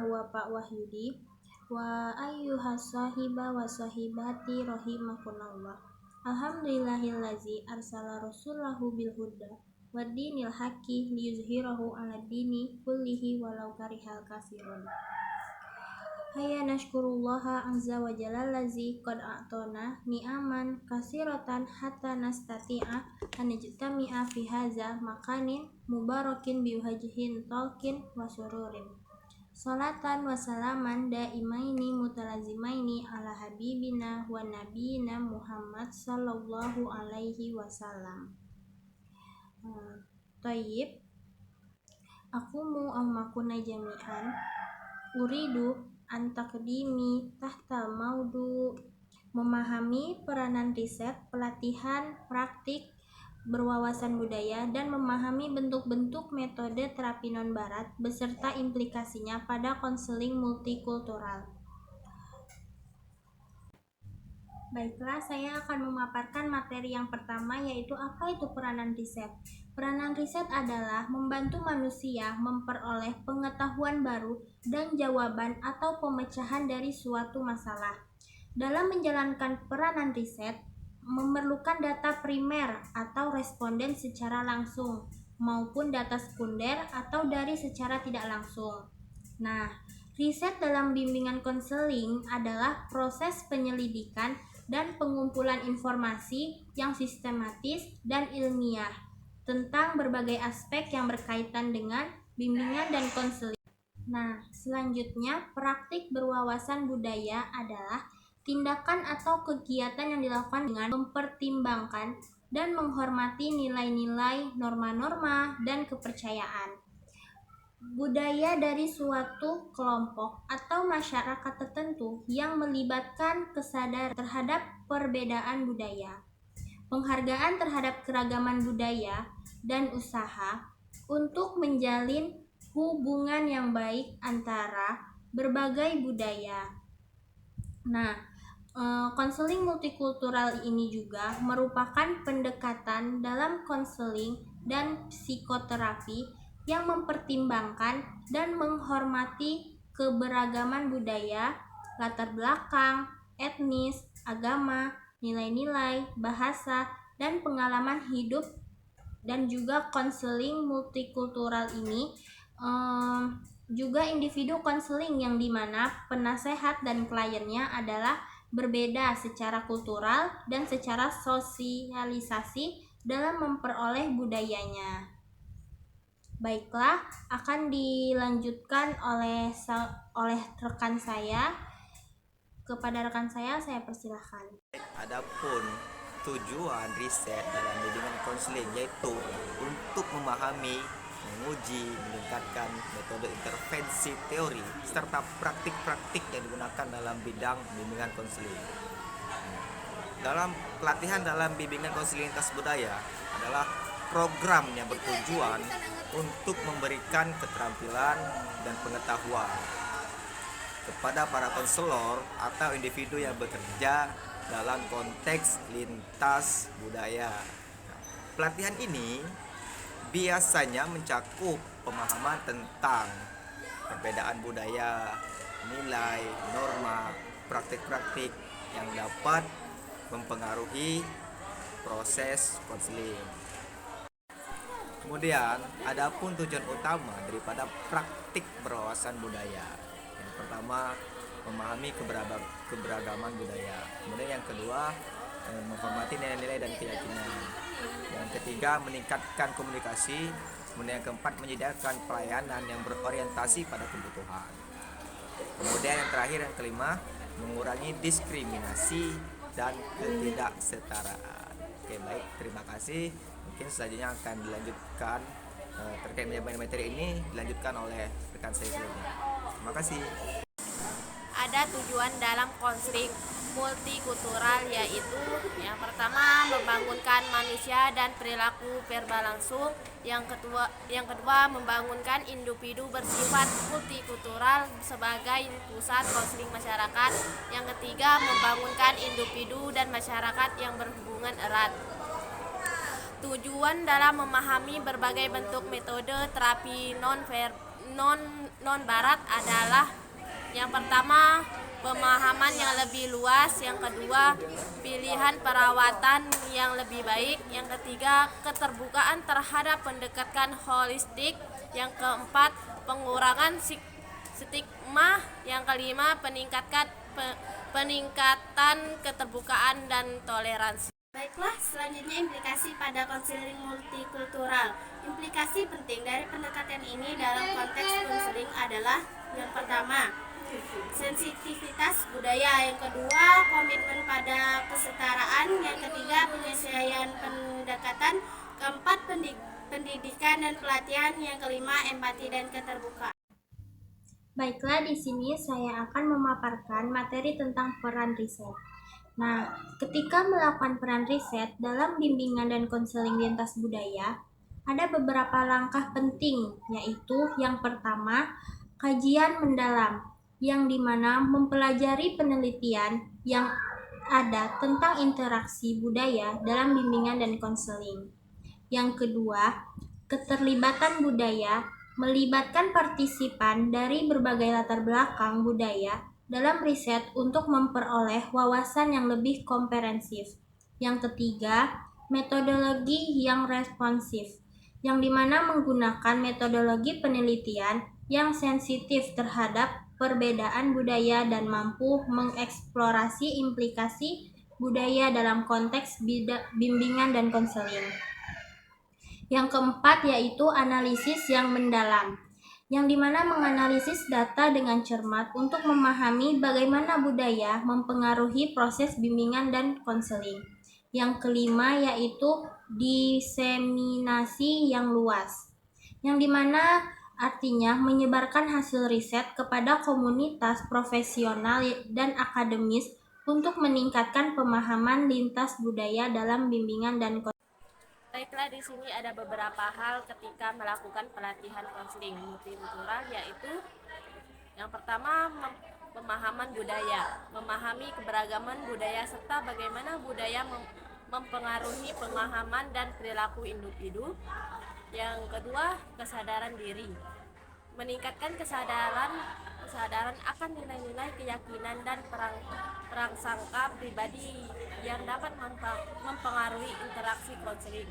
bahwa Pak Wahyudi wa ayyuhas sahiba wa sahibati rahimakumullah. Alhamdulillahillazi arsala rasulahu bil huda wa dinil haqqi liyuzhirahu 'ala dini kullihi walau karihal kafirun. Hayya nashkurullaha azza wa jalla allazi qad a'tana ni'aman kasiratan hatta nastati'a an najtami'a fi hadza makanin mubarakin biwajhin talqin wa sururin. Salatan wa salaman daimaini mutalazimaini ala habibina wa nabiyina Muhammad sallallahu alaihi wasallam. Tayyib akumu ammakuna jami'an uridu antakdimi tahta maudu memahami peranan riset, pelatihan, praktik berwawasan budaya, dan memahami bentuk-bentuk metode terapi non-barat beserta implikasinya pada konseling multikultural. Baiklah, saya akan memaparkan materi yang pertama, yaitu apa itu peranan riset. Peranan riset adalah membantu manusia memperoleh pengetahuan baru dan jawaban atau pemecahan dari suatu masalah. Dalam menjalankan peranan riset, memerlukan data primer atau responden secara langsung maupun data sekunder atau dari secara tidak langsung. Nah, riset dalam bimbingan konseling adalah proses penyelidikan dan pengumpulan informasi yang sistematis dan ilmiah tentang berbagai aspek yang berkaitan dengan bimbingan dan konseling. Nah, selanjutnya praktik berwawasan budaya adalah tindakan atau kegiatan yang dilakukan dengan mempertimbangkan dan menghormati nilai-nilai, norma-norma, dan kepercayaan budaya dari suatu kelompok atau masyarakat tertentu yang melibatkan kesadaran terhadap perbedaan budaya, penghargaan terhadap keragaman budaya, dan usaha untuk menjalin hubungan yang baik antara berbagai budaya. Nah, konseling multikultural ini juga merupakan pendekatan dalam konseling dan psikoterapi yang mempertimbangkan dan menghormati keberagaman budaya, latar belakang, etnis, agama, nilai-nilai, bahasa, dan pengalaman hidup. Dan juga konseling multikultural ini juga individu konseling yang dimana penasehat dan kliennya adalah berbeda secara kultural dan secara sosialisasi dalam memperoleh budayanya. Baiklah, akan dilanjutkan oleh rekan saya. Kepada rekan saya persilahkan. Adapun tujuan riset dalam bimbingan konseling yaitu untuk memahami, menguji, meningkatkan metode intervensi teori serta praktik-praktik yang digunakan dalam bidang bimbingan konseling. Dalam pelatihan dalam bimbingan konseling lintas budaya adalah program yang bertujuan untuk memberikan keterampilan dan pengetahuan kepada para konselor atau individu yang bekerja dalam konteks lintas budaya. Pelatihan ini biasanya mencakup pemahaman tentang perbedaan budaya, nilai, norma, praktik-praktik yang dapat mempengaruhi proses konseling. Kemudian, adapun tujuan utama daripada praktik berwawasan budaya. Yang pertama, memahami keberagaman budaya. Kemudian yang kedua, menghormati nilai-nilai dan keyakinan. Yang ketiga, meningkatkan komunikasi. Kemudian yang keempat, menyediakan pelayanan yang berorientasi pada kebutuhan. Kemudian yang terakhir, yang kelima, mengurangi diskriminasi dan ketidaksetaraan. Oke, baik, terima kasih. Mungkin selanjutnya akan dilanjutkan terkait materi ini dilanjutkan oleh rekan saya sebelumnya. Terima kasih. Ada tujuan dalam konseling multikultural, yaitu yang pertama membangunkan manusia dan perilaku verba langsung, yang kedua membangunkan individu bersifat multikultural sebagai pusat konseling masyarakat, yang ketiga membangunkan individu dan masyarakat yang berhubungan erat. Tujuan dalam memahami berbagai bentuk metode terapi non barat adalah yang pertama pemahaman yang lebih luas, yang kedua pilihan perawatan yang lebih baik, yang ketiga keterbukaan terhadap pendekatan holistik, yang keempat pengurangan stigma, yang kelima peningkatan keterbukaan dan toleransi. Baiklah, selanjutnya implikasi pada konseling multikultural. Implikasi penting dari pendekatan ini dalam konteks konseling adalah yang pertama, sensitivitas budaya, yang kedua, komitmen pada kesetaraan, yang ketiga, penyesuaian pendekatan, keempat, pendidikan dan pelatihan, yang kelima, empati dan keterbukaan. Baiklah, di sini saya akan memaparkan materi tentang peran riset. Nah, ketika melakukan peran riset dalam bimbingan dan konseling lintas budaya, ada beberapa langkah penting, yaitu yang pertama, kajian mendalam, yang dimana mempelajari penelitian yang ada tentang interaksi budaya dalam bimbingan dan konseling. Yang kedua, keterlibatan budaya, melibatkan partisipan dari berbagai latar belakang budaya dalam riset untuk memperoleh wawasan yang lebih komprehensif. Yang ketiga, metodologi yang responsif, yang dimana menggunakan metodologi penelitian yang sensitif terhadap perbedaan budaya dan mampu mengeksplorasi implikasi budaya dalam konteks bimbingan dan konseling. Yang keempat yaitu analisis yang mendalam, yang dimana menganalisis data dengan cermat untuk memahami bagaimana budaya mempengaruhi proses bimbingan dan konseling. Yang kelima yaitu diseminasi yang luas, yang dimana artinya menyebarkan hasil riset kepada komunitas profesional dan akademis untuk meningkatkan pemahaman lintas budaya dalam bimbingan dan konseling. Baiklah, di sini ada beberapa hal ketika melakukan pelatihan konseling multikultural, yaitu yang pertama pemahaman budaya, memahami keberagaman budaya serta bagaimana budaya mempengaruhi pemahaman dan perilaku individu. Yang kedua, kesadaran diri, meningkatkan kesadaran akan nilai-nilai keyakinan dan prasangka pribadi yang dapat mempengaruhi interaksi konseling.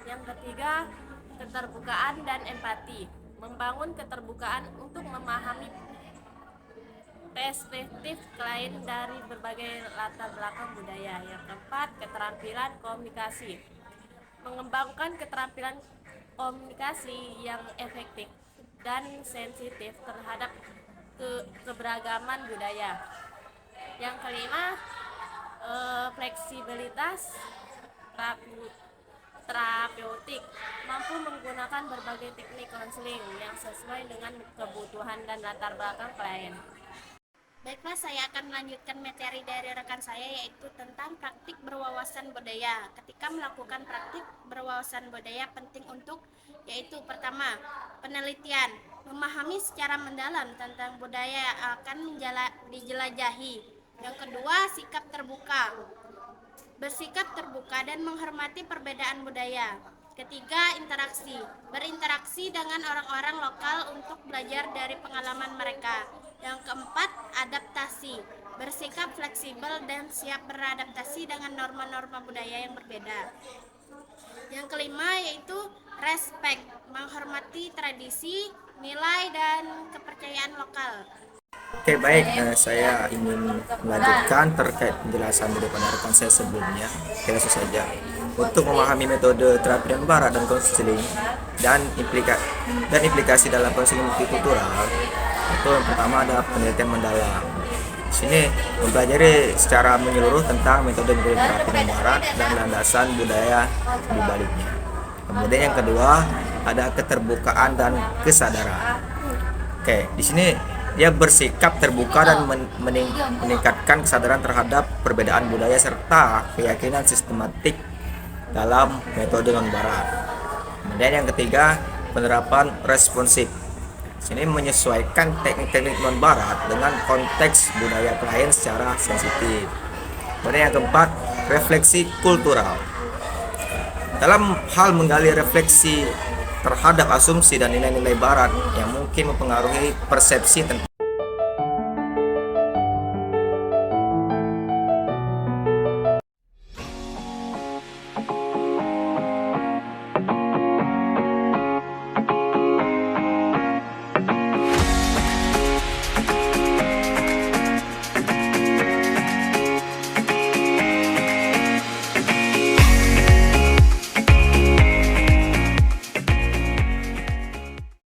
Yang ketiga, keterbukaan dan empati, membangun keterbukaan untuk memahami perspektif klien dari berbagai latar belakang budaya. Yang keempat, keterampilan komunikasi, mengembangkan keterampilan komunikasi yang efektif dan sensitif terhadap keberagaman budaya. Yang kelima, fleksibilitas terapeutik, mampu menggunakan berbagai teknik konseling yang sesuai dengan kebutuhan dan latar belakang klien. Baiklah, saya akan melanjutkan materi dari rekan saya, yaitu tentang praktik berwawasan budaya. Ketika melakukan praktik berwawasan budaya penting untuk, yaitu pertama, penelitian, memahami secara mendalam tentang budaya yang akan dijelajahi. Yang kedua, sikap terbuka, bersikap terbuka dan menghormati perbedaan budaya. Ketiga, interaksi, berinteraksi dengan orang-orang lokal untuk belajar dari pengalaman mereka. Yang keempat, adaptasi, bersikap fleksibel dan siap beradaptasi dengan norma-norma budaya yang berbeda. Yang kelima yaitu respect, menghormati tradisi, nilai, dan kepercayaan lokal. Oke, baik, saya ingin melanjutkan terkait penjelasan daripada rekan saya sebelumnya. Langsung saja. Untuk memahami metode terapi dan barat dan konseling dan implikasi dalam konseling multikultural, itu yang pertama ada penelitian mendalam. Di sini mempelajari secara menyeluruh tentang metode terapi dan barat dan landasan budaya di baliknya. Kemudian yang kedua ada keterbukaan dan kesadaran. Oke, di sini dia bersikap terbuka dan meningkatkan kesadaran terhadap perbedaan budaya serta keyakinan sistematik dalam metode non-barat. Kemudian yang ketiga, penerapan responsif. Sini menyesuaikan teknik-teknik non-barat dengan konteks budaya klien secara sensitif. Kemudian yang keempat, refleksi kultural. Dalam hal menggali refleksi terhadap asumsi dan nilai-nilai barat yang mungkin mempengaruhi persepsi tentang